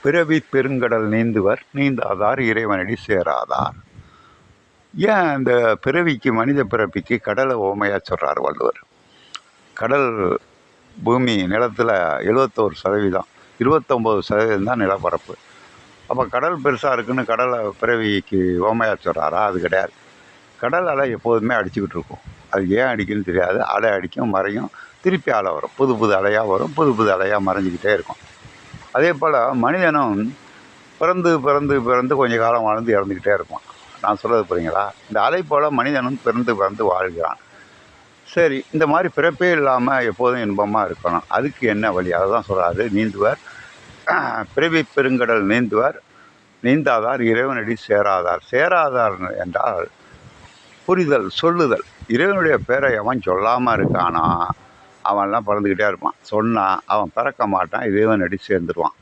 பிறவி பெருங்கடல் நீந்துவர் நீந்தாதார் இறைவனடி சேராதார். ஏன் இந்த பிறவிக்கு, மனித பிறப்பிக்கு கடலை ஓமையாக சொல்கிறார் வள்ளுவர். கடல் பூமி நிலத்தில் 71%, 29% தான் நிலப்பரப்பு. அப்போ கடல் பெருசாக இருக்குன்னு கடலை பிறவிக்கு ஓமையாக சொல்கிறாரா? அது கிடையாது. கடல் அலை எப்போதுமே அடிச்சுக்கிட்டு இருக்கும். அது ஏன் அடிக்குன்னு தெரியாது. அலை அடிக்கும், மறையும், திருப்பி அலை வரும், புது புது அலையாக வரும், புது புது அலையாக மறைஞ்சிக்கிட்டே இருக்கும். அதே போல் மனிதனும் பிறந்து பிறந்து பிறந்து கொஞ்சம் காலம் வாழ்ந்து இறந்துக்கிட்டே இருப்பான். நான் சொல்கிறது புரியுங்களா? இந்த அலை போல் மனிதனும் பிறந்து பிறந்து வாழ்கிறான். சரி, இந்த மாதிரி பிறப்பே இல்லாமல் எப்போதும் இன்பமாக இருக்கணும். அதுக்கு என்ன வழி? அதை தான் சொல்கிறாரு. நீந்துவர் பிறவி பெருங்கடல் நீந்துவர் நீந்தாதார் இறைவனடி சேராதார். சேராதார் என்றால் புரிதல், சொல்லுதல். இறைவனுடைய பேரை எவன் சொல்லாமல் இருக்கானோ அவன்லாம் பிறந்துக்கிட்டே இருப்பான். சொன்னால் அவன் பிறக்க மாட்டான், இறைவனடி சேர்ந்துருவான்.